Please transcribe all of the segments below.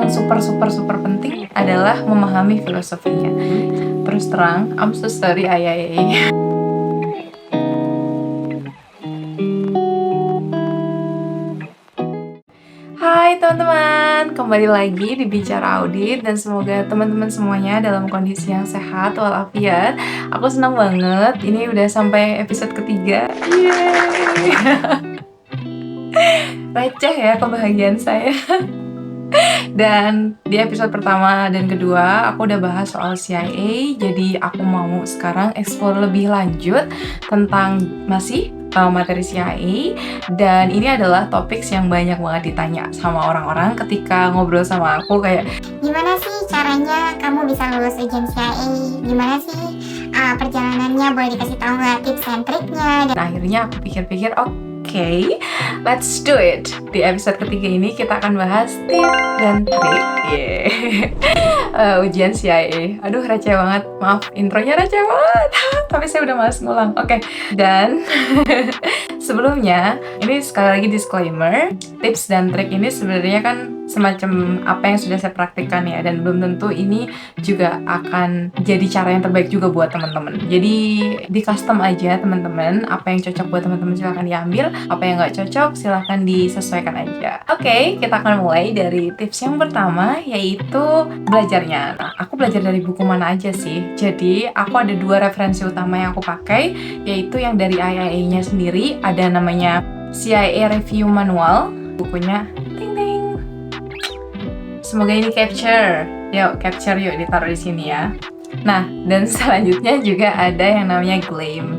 yang super penting adalah memahami filosofinya. Terus terang, I'm so sorry ayai. Hai teman-teman, kembali lagi di Bicara Audit dan semoga teman-teman semuanya dalam kondisi yang sehat walafiat. Aku senang banget, ini udah sampai episode ketiga. Yeay. Receh ya kebahagiaan saya. Dan di episode pertama dan kedua aku udah bahas soal CIA. Jadi aku mau sekarang explore lebih lanjut tentang materi CIA. Dan ini adalah topik yang banyak banget ditanya sama orang-orang ketika ngobrol sama aku, kayak gimana sih caranya kamu bisa lulus ujian CIA? Gimana sih perjalanannya? Boleh dikasih tahu nggak tips and triknya? Dan akhirnya aku pikir-pikir, oke, let's do it. Di episode ketiga ini kita akan bahas tips dan trik ujian CIA. Aduh, receh banget. Maaf, intronya receh banget. Tapi saya udah malas ngulang. Oke. Dan sebelumnya, ini sekali lagi disclaimer, tips dan trik ini sebenarnya kan semacam apa yang sudah saya praktikkan ya, dan belum tentu ini juga akan jadi cara yang terbaik juga buat teman-teman. Jadi di custom aja teman-teman, apa yang cocok buat teman-teman silahkan diambil, apa yang nggak cocok silahkan disesuaikan aja. Oke, kita akan mulai dari tips yang pertama, yaitu belajarnya. Nah, aku belajar dari buku mana aja sih? Jadi aku ada 2 referensi utama yang aku pakai, yaitu yang dari IIA-nya sendiri, ada namanya CIA Review Manual, bukunya semoga ini capture yuk ditaruh di sini ya. Nah, dan selanjutnya juga ada yang namanya GLAIM.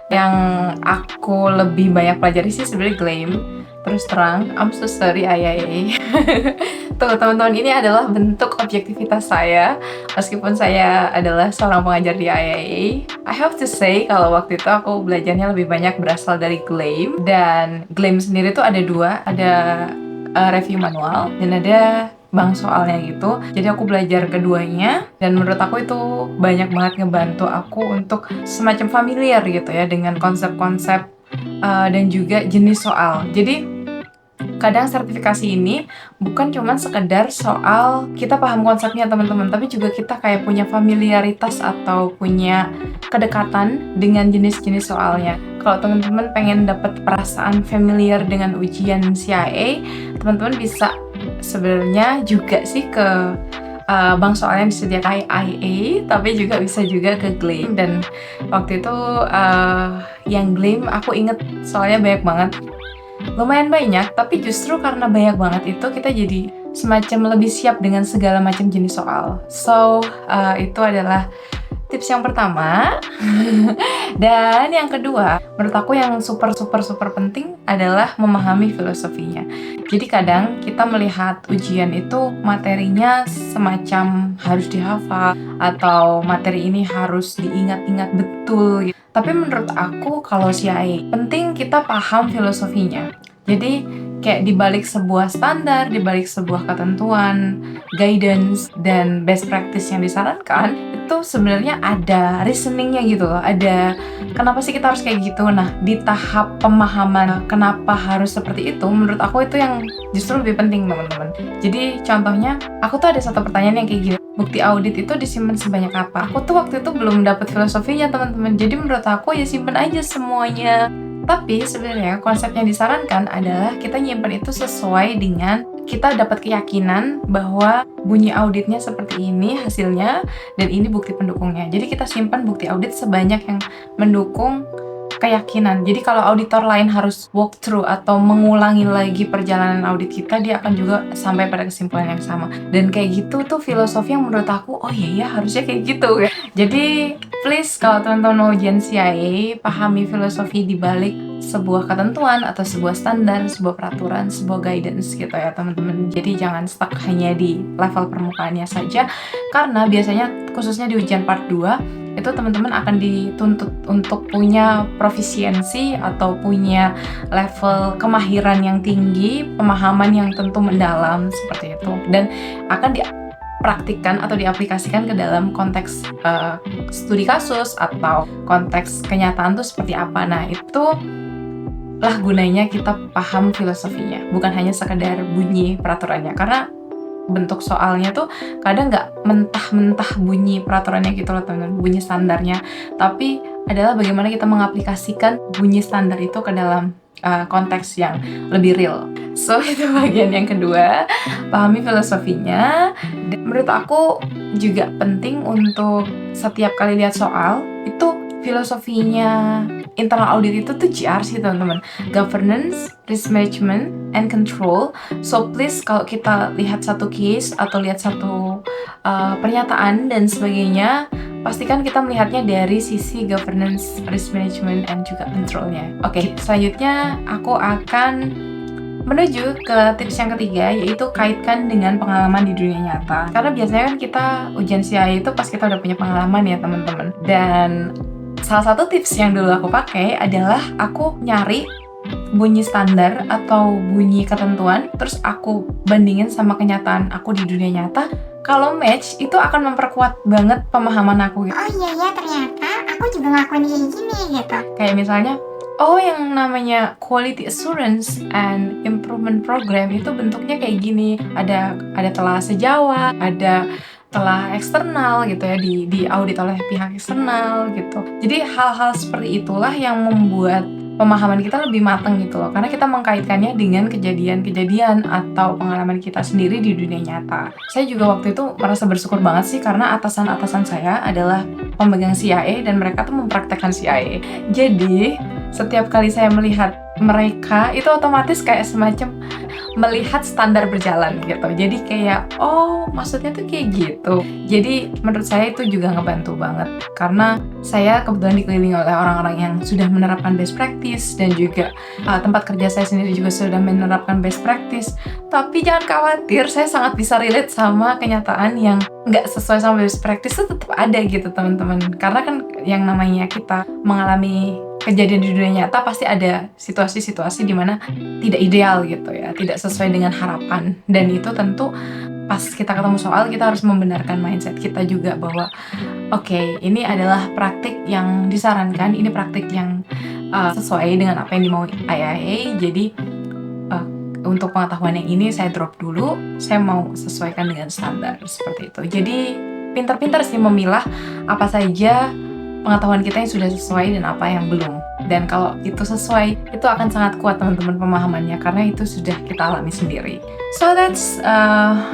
Yang aku lebih banyak pelajari sih sebenarnya GLAIM. Terus terang, I'm so sorry ayai. Tuh teman-teman, ini adalah bentuk objektivitas saya meskipun saya adalah seorang pengajar di IIA. I have to say kalau waktu itu aku belajarnya lebih banyak berasal dari GLAIM. Dan GLAIM sendiri tuh ada 2, ada review manual dan ada bank soalnya gitu. Jadi aku belajar keduanya dan menurut aku itu banyak banget ngebantu aku untuk semacam familiar gitu ya dengan konsep-konsep dan juga jenis soal. Jadi kadang sertifikasi ini bukan cuma sekedar soal kita paham konsepnya teman-teman, tapi juga kita kayak punya familiaritas atau punya kedekatan dengan jenis-jenis soalnya. Kalau teman-teman pengen dapat perasaan familiar dengan ujian CIA, teman-teman bisa sebenarnya juga sih ke bank soal yang disediakan IA, tapi juga bisa juga ke GLAIM. Dan waktu itu yang GLAIM aku inget soalnya banyak banget, lumayan banyak, tapi justru karena banyak banget itu kita jadi semacam lebih siap dengan segala macam jenis soal. So itu adalah tips yang pertama. Dan yang kedua, menurut aku yang super penting adalah memahami filosofinya. Jadi kadang kita melihat ujian itu materinya semacam harus dihafal atau materi ini harus diingat-ingat betul gitu. Tapi menurut aku kalau CIA penting kita paham filosofinya. Jadi kayak dibalik sebuah standar, dibalik sebuah ketentuan, guidance, dan best practice yang disarankan, itu sebenarnya ada reasoningnya gitu loh. Ada kenapa sih kita harus kayak gitu. Nah, di tahap pemahaman kenapa harus seperti itu, menurut aku itu yang justru lebih penting teman-teman. Jadi contohnya, aku tuh ada satu pertanyaan yang kayak gini. Bukti audit itu disimpan sebanyak apa? Aku tuh waktu itu belum dapet filosofinya teman-teman. Jadi menurut aku ya simpen aja semuanya. Tapi sebenarnya konsep yang disarankan adalah kita nyimpen itu sesuai dengan kita dapat keyakinan bahwa bunyi auditnya seperti ini hasilnya dan ini bukti pendukungnya. Jadi kita simpan bukti audit sebanyak yang mendukung keyakinan. Jadi kalau auditor lain harus walk through atau mengulangi lagi perjalanan audit kita, dia akan juga sampai pada kesimpulan yang sama. Dan kayak gitu tuh filosofi yang menurut aku, oh iya harusnya kayak gitu. Jadi please kalau teman-teman mau ujian CIA, pahami filosofi di balik sebuah ketentuan atau sebuah standar, sebuah peraturan, sebuah guidance gitu ya teman-teman. Jadi jangan stuck hanya di level permukaannya saja, karena biasanya khususnya di ujian part 2 itu teman-teman akan dituntut untuk punya profisiensi atau punya level kemahiran yang tinggi, pemahaman yang tentu mendalam seperti itu, dan akan dipraktikkan atau diaplikasikan ke dalam konteks studi kasus atau konteks kenyataan tuh seperti apa. Nah, itu lah gunanya kita paham filosofinya, bukan hanya sekedar bunyi peraturannya. Karena bentuk soalnya tuh kadang nggak mentah-mentah bunyi peraturannya gitu loh teman-teman, bunyi standarnya, tapi adalah bagaimana kita mengaplikasikan bunyi standar itu ke dalam konteks yang lebih real. So itu bagian yang kedua, pahami filosofinya. Dan menurut aku juga penting untuk setiap kali lihat soal itu filosofinya internal audit itu tuh GRC teman-teman, governance, risk management, and control. So please kalau kita lihat satu case atau lihat satu pernyataan dan sebagainya, pastikan kita melihatnya dari sisi governance, risk management, and juga controlnya. Oke, selanjutnya aku akan menuju ke tips yang ketiga, yaitu kaitkan dengan pengalaman di dunia nyata. Karena biasanya kan kita ujian CIA itu pas kita udah punya pengalaman ya teman-teman. Dan salah satu tips yang dulu aku pakai adalah aku nyari bunyi standar atau bunyi ketentuan, terus aku bandingin sama kenyataan aku di dunia nyata. Kalau match, itu akan memperkuat banget pemahaman aku gitu. Oh iya ternyata aku juga ngelakuin kayak gini gitu. Kayak misalnya, oh yang namanya quality assurance and improvement program itu bentuknya kayak gini. Ada telah sejawat, ada telah eksternal gitu ya, di audit oleh pihak eksternal gitu. Jadi hal-hal seperti itulah yang membuat pemahaman kita lebih matang gitu loh, karena kita mengkaitkannya dengan kejadian-kejadian atau pengalaman kita sendiri di dunia nyata. Saya juga waktu itu merasa bersyukur banget sih, karena atasan-atasan saya adalah pemegang CIA dan mereka tuh mempraktekkan CIA. Jadi setiap kali saya melihat mereka itu otomatis kayak semacam melihat standar berjalan gitu. Jadi kayak, oh maksudnya tuh kayak gitu. Jadi menurut saya itu juga ngebantu banget, karena saya kebetulan dikelilingi oleh orang-orang yang sudah menerapkan best practice, dan juga tempat kerja saya sendiri juga sudah menerapkan best practice. Tapi jangan khawatir, saya sangat bisa relate sama kenyataan yang nggak sesuai sama best practice itu tetap ada gitu teman-teman. Karena kan yang namanya kita mengalami kejadian di dunia nyata pasti ada situasi-situasi di mana tidak ideal gitu ya, tidak sesuai dengan harapan. Dan itu tentu pas kita ketemu soal, kita harus membenarkan mindset kita juga bahwa oke, ini adalah praktik yang disarankan, ini praktik yang sesuai dengan apa yang dimau IIA. Jadi untuk pengetahuan yang ini saya drop dulu, saya mau sesuaikan dengan standar seperti itu. Jadi pintar-pintar sih memilah apa saja pengetahuan kita yang sudah sesuai dan apa yang belum. Dan kalau itu sesuai, itu akan sangat kuat teman-teman pemahamannya, karena itu sudah kita alami sendiri. So that's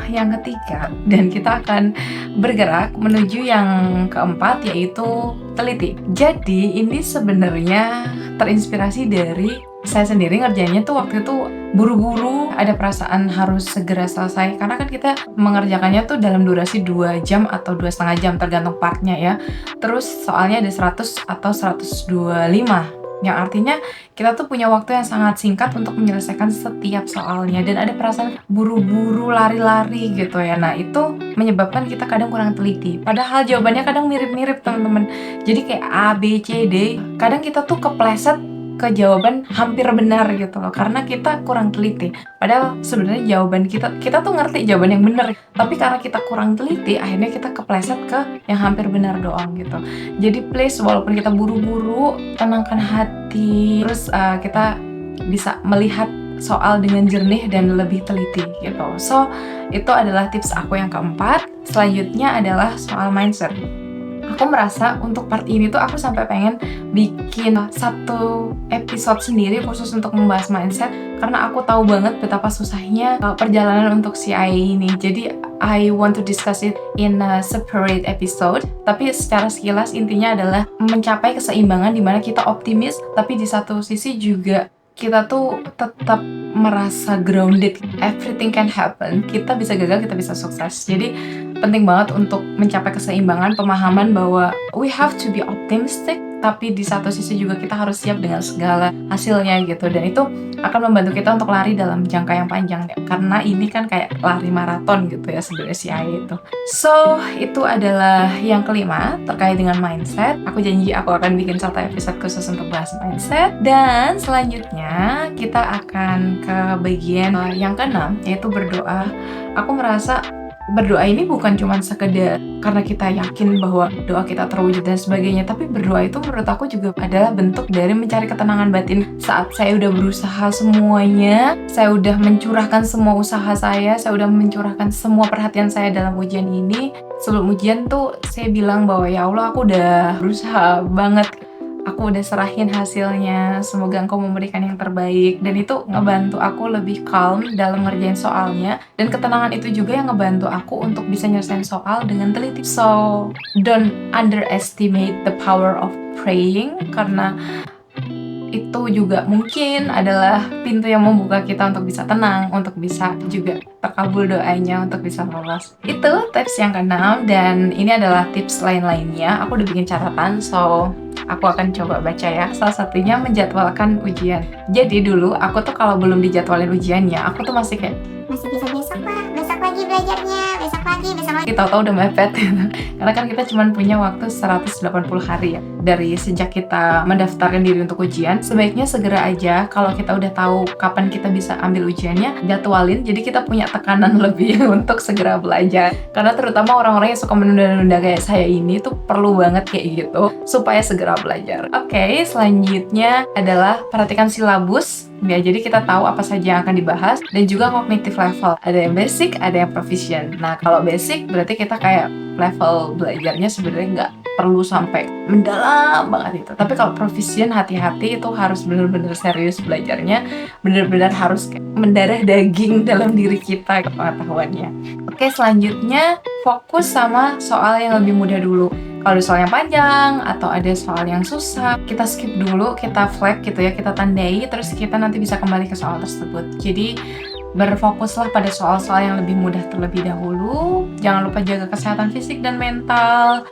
yang ketiga, dan kita akan bergerak menuju yang keempat, yaitu teliti. Jadi ini sebenarnya terinspirasi dari saya sendiri ngerjainnya tuh waktu itu buru-buru, ada perasaan harus segera selesai, karena kan kita mengerjakannya tuh dalam durasi 2 jam atau 2,5 jam tergantung partnya ya. Terus soalnya ada 100 atau 125, yang artinya kita tuh punya waktu yang sangat singkat untuk menyelesaikan setiap soalnya, dan ada perasaan buru-buru, lari-lari gitu ya. Nah itu menyebabkan kita kadang kurang teliti, padahal jawabannya kadang mirip-mirip teman-teman. Jadi kayak A, B, C, D, kadang kita tuh kepleset ke jawaban hampir benar gitu loh, karena kita kurang teliti. Padahal sebenarnya jawaban kita tuh ngerti jawaban yang benar, tapi karena kita kurang teliti, akhirnya kita kepleset ke yang hampir benar doang gitu. Jadi please, walaupun kita buru-buru, tenangkan hati, terus kita bisa melihat soal dengan jernih dan lebih teliti gitu. So itu adalah tips aku yang keempat. Selanjutnya adalah soal mindset. Aku merasa untuk part ini tuh aku sampai pengen bikin satu episode sendiri khusus untuk membahas mindset, karena aku tahu banget betapa susahnya perjalanan untuk CIA ini. Jadi I want to discuss it in a separate episode. Tapi secara sekilas intinya adalah mencapai keseimbangan di mana kita optimis, tapi di satu sisi juga kita tuh tetap merasa grounded. Everything can happen. Kita bisa gagal, kita bisa sukses. Jadi penting banget untuk mencapai keseimbangan, pemahaman bahwa we have to be optimistic, tapi di satu sisi juga kita harus siap dengan segala hasilnya gitu. Dan itu akan membantu kita untuk lari dalam jangka yang panjang ya. Karena ini kan kayak lari maraton gitu ya sebenarnya CIA itu. So itu adalah yang kelima terkait dengan mindset. Aku janji aku akan bikin satu episode khusus untuk bahas mindset. Dan selanjutnya kita akan ke bagian yang keenam, yaitu berdoa. Aku merasa berdoa ini bukan cuma sekedar karena kita yakin bahwa doa kita terwujud dan sebagainya, tapi berdoa itu menurut aku juga adalah bentuk dari mencari ketenangan batin. Saat saya udah berusaha semuanya, saya udah mencurahkan semua usaha saya udah mencurahkan semua perhatian saya dalam ujian ini. Sebelum ujian tuh saya bilang bahwa ya Allah, aku udah berusaha banget, aku udah serahin hasilnya, semoga engkau memberikan yang terbaik. Dan itu ngebantu aku lebih calm dalam ngerjain soalnya, dan ketenangan itu juga yang ngebantu aku untuk bisa nyelesain soal dengan teliti. So, don't underestimate the power of praying, karena itu juga mungkin adalah pintu yang membuka kita untuk bisa tenang, untuk bisa juga terkabul doanya, untuk bisa lolos. Itu tips yang keenam, dan ini adalah tips lain-lainnya. Aku udah bikin catatan, so aku akan coba baca ya. Salah satunya menjadwalkan ujian. Jadi dulu aku tuh kalau belum dijadwalin ujiannya, aku tuh masih kayak Masih bisa besok lah, besok lagi belajarnya, besok lagi. tahu-tahu udah mepet gitu. Karena kan kita cuma punya waktu 180 hari ya dari sejak kita mendaftarkan diri untuk ujian. Sebaiknya segera aja, kalau kita udah tahu kapan kita bisa ambil ujiannya, jadwalin, jadi kita punya tekanan lebih untuk segera belajar. Karena terutama orang-orang yang suka menunda-nunda kayak saya ini tuh perlu banget kayak gitu supaya segera belajar. Oke, selanjutnya adalah perhatikan silabus. Ya, jadi kita tahu apa saja yang akan dibahas, dan juga cognitive level. Ada yang basic, ada yang proficient. Nah, kalau basic berarti kita kayak level belajarnya sebenarnya nggak perlu sampai mendalam banget itu. Tapi kalau proficient, hati-hati, itu harus benar-benar serius belajarnya, benar-benar harus kayak mendarah daging dalam diri kita pengetahuannya. Oke, selanjutnya fokus sama soal yang lebih mudah dulu. Kalau ada soal yang panjang atau ada soal yang susah, kita skip dulu, kita flag gitu ya, kita tandai, terus kita nanti bisa kembali ke soal tersebut. Jadi berfokuslah pada soal-soal yang lebih mudah terlebih dahulu. Jangan lupa jaga kesehatan fisik dan mental.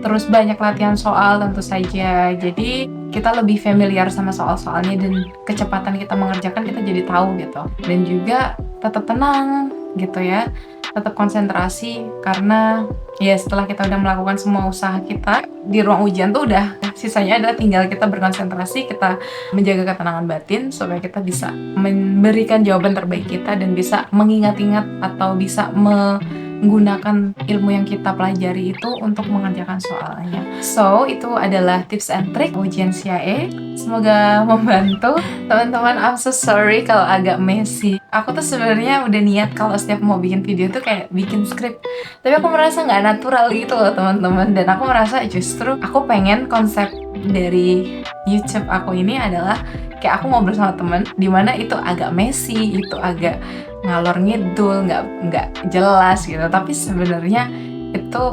Terus banyak latihan soal tentu saja. Jadi kita lebih familiar sama soal-soalnya, dan kecepatan kita mengerjakan kita jadi tahu gitu. Dan juga tetap tenang gitu ya. Tetap konsentrasi, karena ya setelah kita udah melakukan semua usaha kita di ruang ujian tuh udah sisanya adalah tinggal kita berkonsentrasi, kita menjaga ketenangan batin supaya kita bisa memberikan jawaban terbaik kita dan bisa mengingat-ingat atau bisa menggunakan ilmu yang kita pelajari itu untuk mengerjakan soalnya. So, itu adalah tips and trick ujian CIA. Semoga membantu. Teman-teman, I'm so sorry kalau agak messy. Aku tuh sebenarnya udah niat kalau setiap mau bikin video tuh kayak bikin skrip, tapi aku merasa nggak natural gitu loh teman-teman. Dan aku merasa justru aku pengen konsep dari YouTube aku ini adalah kayak aku ngobrol sama temen, dimana itu agak messy, itu agak ngalor ngidul, nggak jelas gitu, tapi sebenarnya itu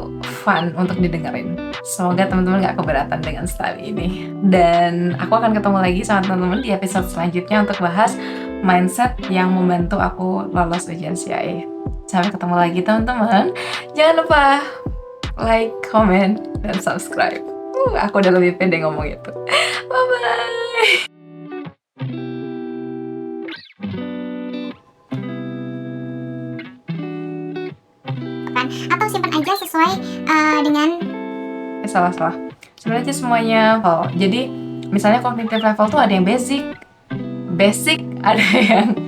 fun untuk didengerin. Semoga teman-teman nggak keberatan dengan style ini. Dan aku akan ketemu lagi sama teman-teman di episode selanjutnya untuk bahas mindset yang membantu aku lolos ujian CIA. Sampai ketemu lagi teman-teman. Jangan lupa like, comment, dan subscribe. Aku udah lebih pede ngomong itu. Bye-bye. Atau simpan aja sesuai dengan Salah. Sebenarnya semuanya. Jadi misalnya cognitive level tuh ada yang basic, ada yang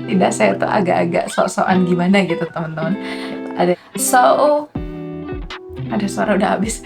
tidak, saya tuh agak-agak sok-sokan gimana gitu teman-teman. Ada suara udah habis.